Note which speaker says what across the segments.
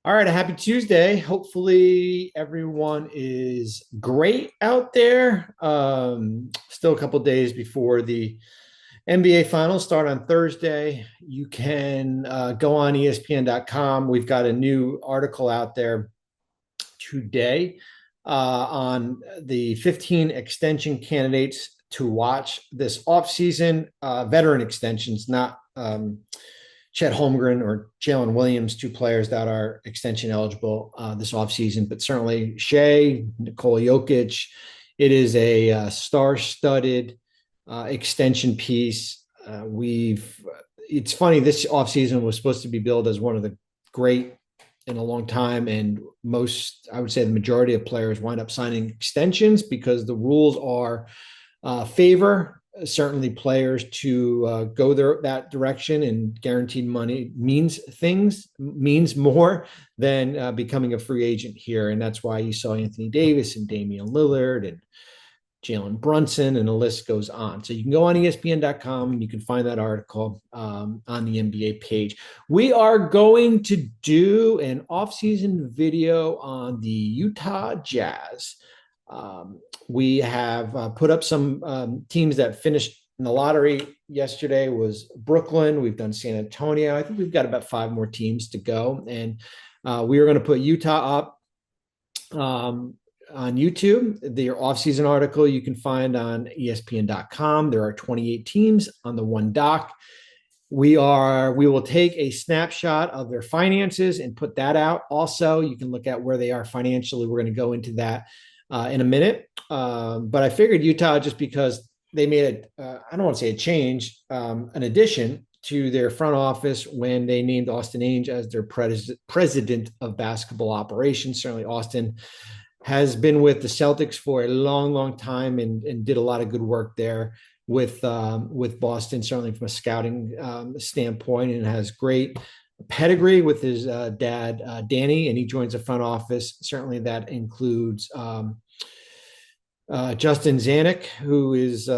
Speaker 1: All right, a happy Tuesday. Hopefully, everyone is great out there. Still a couple days before the NBA finals start on Thursday. You can go on ESPN.com. We've got a new article out there today on the 15 extension candidates to watch this offseason, veteran extensions, not Chet Holmgren or Jalen Williams, two players that are extension eligible this offseason, but certainly Shea, Nikola Jokic. It is a star-studded extension piece. It's funny, this offseason was supposed to be billed as one of the great in a long time, and I would say the majority of players wind up signing extensions because the rules are favor certainly players to go that direction, and guaranteed money means more than becoming a free agent here. And that's why you saw Anthony Davis and Damian Lillard and Jalen Brunson, and the list goes on. So you can go on ESPN.com and you can find that article on the NBA page. We are going to do an offseason video on the Utah Jazz. We have put up some teams that finished in the lottery. Yesterday was Brooklyn. We've done San Antonio. I think we've got about 5 more teams to go. And we are going to put Utah up on YouTube. The offseason article you can find on ESPN.com. There are 28 teams on the one doc. We will take a snapshot of their finances and put that out. Also, you can look at where they are financially. We're going to go into that in a minute. But I figured Utah, just because they made I don't want to say a change, an addition to their front office when they named Austin Ainge as their president of basketball operations. Certainly Austin has been with the Celtics for a long, long time and did a lot of good work there with Boston, certainly from a scouting standpoint, and has great pedigree with his dad, Danny, and he joins the front office. Certainly that includes Justin Zanuck, who is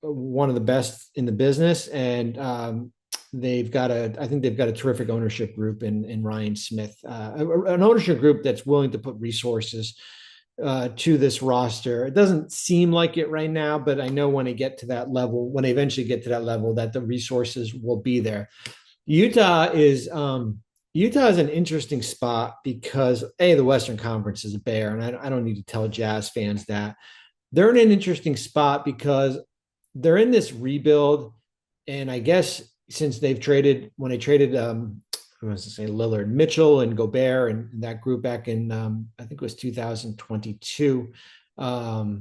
Speaker 1: one of the best in the business. And I think they've got a terrific ownership group in Ryan Smith, an ownership group that's willing to put resources to this roster. It doesn't seem like it right now, but I know when they eventually get to that level, that the resources will be there. Utah is an interesting spot because the Western Conference is a bear, and I don't need to tell Jazz fans that. They're in an interesting spot because they're in this rebuild, and I guess since when they traded I was to say Lillard, Mitchell, and Gobert, and that group back in I think it was 2022. I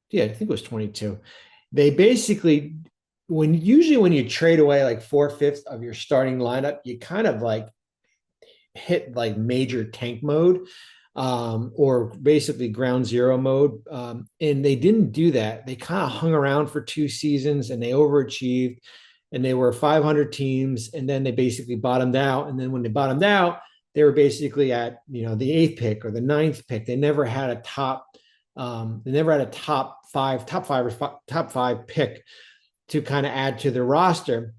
Speaker 1: think it was 22. They basically, when you trade away like 4/5 of your starting lineup, you kind of like hit like major tank mode, or basically ground zero mode. And they didn't do that. They kind of hung around for 2 seasons and they overachieved, and they were 500 teams. And then they basically bottomed out. And then when they bottomed out, they were basically at, the 8th pick or the 9th pick. They never had a top five pick to kind of add to their roster.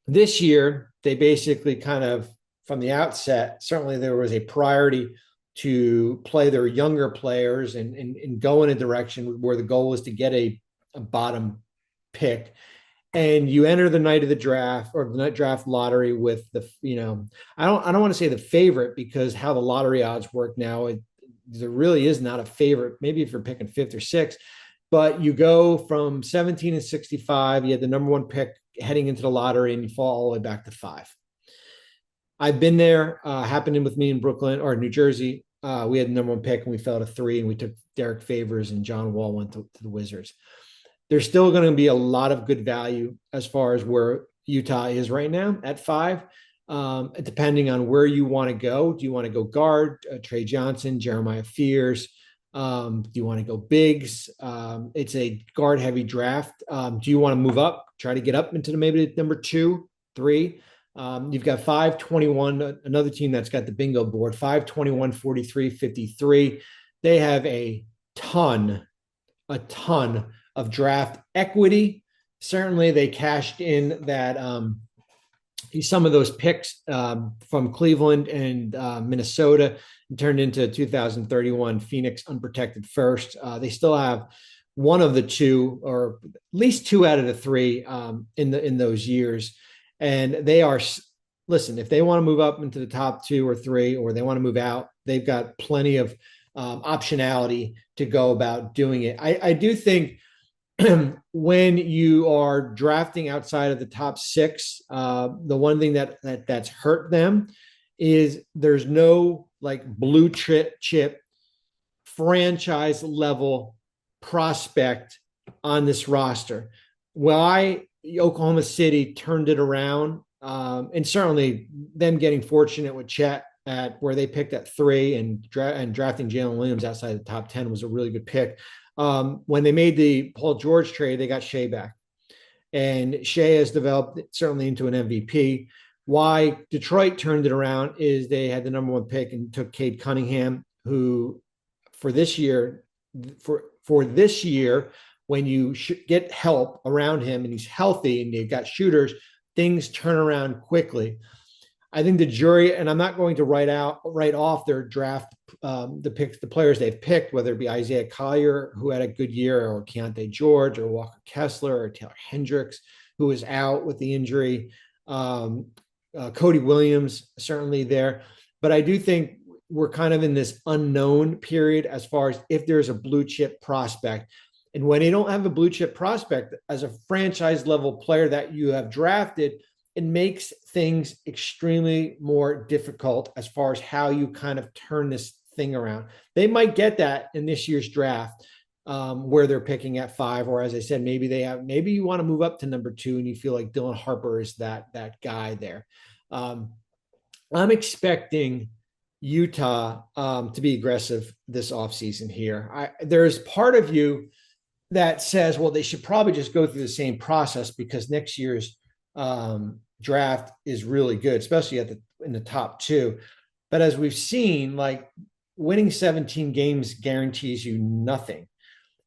Speaker 1: This year, they basically kind of, from the outset, certainly there was a priority to play their younger players and go in a direction where the goal was to get a bottom pick. And you enter the night of the draft, or the night draft lottery, with I don't want to say the favorite, because how the lottery odds work now, there really is not a favorite. Maybe if you're picking 5th or 6th, but you go from 17 and 65, you had the number 1 pick heading into the lottery, and you fall all the way back to 5. I've been there. Happened with me in Brooklyn or New Jersey. We had the number 1 pick and we fell to 3, and we took Derek Favors, and John Wall went to the Wizards. There's still going to be a lot of good value as far as where Utah is right now at 5, depending on where you want to go. Do you want to go guard, Trey Johnson, Jeremiah Fears? Do you want to go bigs? It's a guard heavy draft. Do you want to move up, try to get up into maybe number 2, 3? You've got 5, 21, another team that's got the bingo board, 5, 21, 43, 53. They have a ton of draft equity. Certainly they cashed in that some of those picks from Cleveland and Minnesota turned into 2031 Phoenix unprotected first. They still have one of the two, or at least two out of the three in those years, and they are. Listen, if they want to move up into the top two or three, or they want to move out, they've got plenty of optionality to go about doing it. I do think when you are drafting outside of the top six, the one thing that's hurt them is there's no like blue chip franchise level prospect on this roster. Why Oklahoma City turned it around, and certainly them getting fortunate with Chet at where they picked at three, and drafting Jalen Williams outside the top 10 was a really good pick. When they made the Paul George trade, they got Shea back. And Shea has developed certainly into an MVP. Why Detroit turned it around is they had the number one pick and took Cade Cunningham, who for this year, for this year, when you get help around him and he's healthy and you've got shooters, things turn around quickly. I think the jury, and I'm not going to write off their draft, the players they've picked, whether it be Isaiah Collier, who had a good year, or Keontae George, or Walker Kessler, or Taylor Hendricks, who was out with the injury. Cody Williams, certainly there. But I do think we're kind of in this unknown period as far as if there's a blue chip prospect. And when you don't have a blue chip prospect as a franchise level player that you have drafted, it makes things extremely more difficult as far as how you kind of turn this thing around. They might get that in this year's draft, where they're picking at 5, or as I said, maybe you want to move up to number 2 and you feel like Dylan Harper is that guy there. I'm expecting Utah to be aggressive this offseason here. There's part of you that says, well, they should probably just go through the same process because next year's draft is really good, especially in the top 2. But as we've seen, like winning 17 games guarantees you nothing.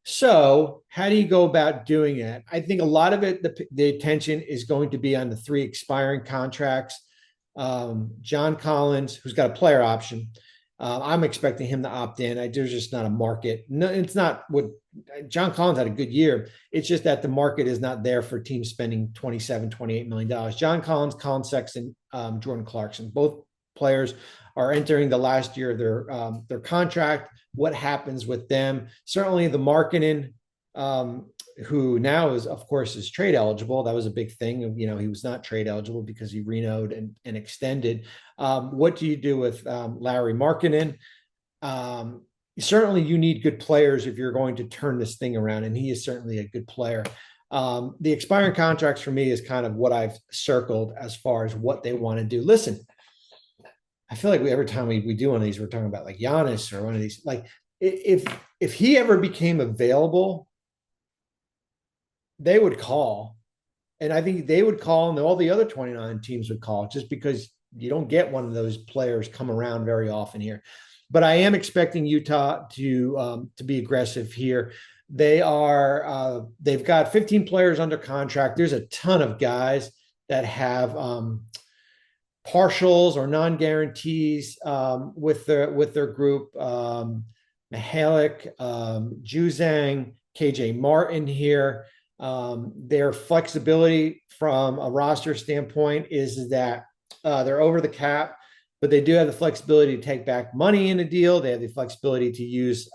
Speaker 1: So how do you go about doing it? I think a lot of it, the attention is going to be on the 3 expiring contracts. John Collins, who's got a player option. I'm expecting him to opt in. There's just not a market. No, it's not what John Collins had a good year. It's just that the market is not there for teams spending $27-28 million. John Collins, Colin Sexton, Jordan Clarkson, both players are entering the last year of their contract. What happens with them? Certainly the Markkanen, who now is trade eligible. That was a big thing. You know, he was not trade eligible because he renewed and extended. What do you do with Larry Markkanen? Certainly you need good players if you're going to turn this thing around, and he is certainly a good player. The expiring contracts for me is kind of what I've circled as far as what they want to do. Listen, I feel like every time we do one of these, we're talking about like Giannis or one of these. Like if he ever became available, they would call. And I think they would call, and all the other 29 teams would call, just because you don't get one of those players come around very often here. But I am expecting Utah to be aggressive here. They've got 15 players under contract. There's a ton of guys that have partials or non-guarantees with their group. Mihalik, Juzang, KJ Martin here. Their flexibility from a roster standpoint is that they're over the cap, but they do have the flexibility to take back money in a deal. They have the flexibility to use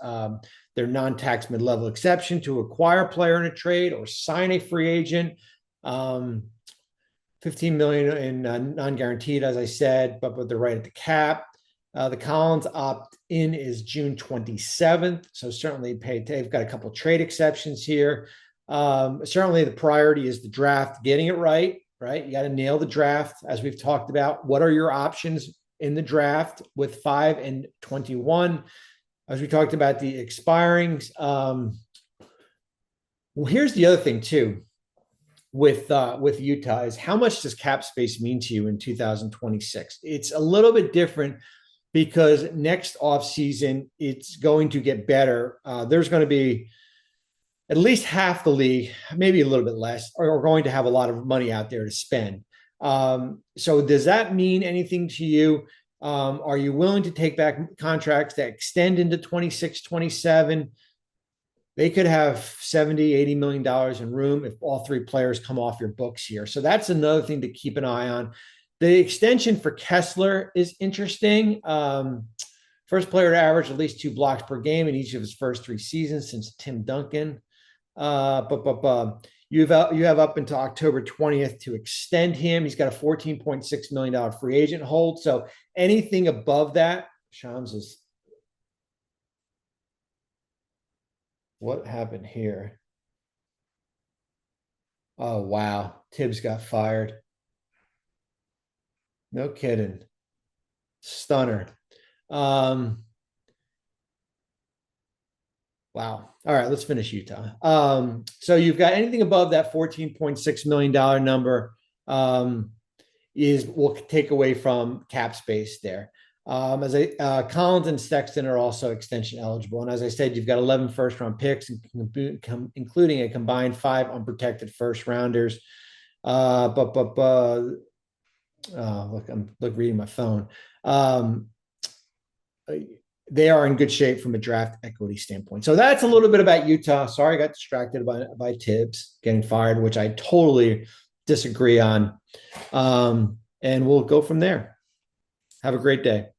Speaker 1: their non-tax mid-level exception to acquire a player in a trade or sign a free agent. 15 million in non-guaranteed, as I said, but they're right at the cap. The Collins opt-in is June 27th, so certainly they've got a couple trade exceptions here. Certainly the priority is the draft, getting it right? You got to nail the draft, as we've talked about. What are your options in the draft with 5 and 21? As we talked about the expirings. Well, here's the other thing too with Utah is how much does cap space mean to you in 2026? It's a little bit different because next offseason, it's going to get better. There's going to be at least half the league, maybe a little bit less, are going to have a lot of money out there to spend. So does that mean anything to you? Are you willing to take back contracts that extend into 26, 27? They could have 70, $80 million in room if all three players come off your books here. So that's another thing to keep an eye on. The extension for Kessler is interesting. First player to average at least 2 blocks per game in each of his first 3 seasons since Tim Duncan. You have up until October 20th to extend him. He's got a $14.6 million free agent hold. So anything above that, Shams is. What happened here? Oh, wow. Tibbs got fired. No kidding. Stunner. Um, wow. All right, let's finish Utah. So you've got anything above that $14.6 million number will take away from cap space there. Collins and Sexton are also extension eligible. And as I said, you've got 11 first-round picks, including a combined 5 unprotected first-rounders. I'm reading my phone. They are in good shape from a draft equity standpoint. So that's a little bit about Utah. Sorry, I got distracted by Tibbs getting fired, which I totally disagree on. And we'll go from there. Have a great day.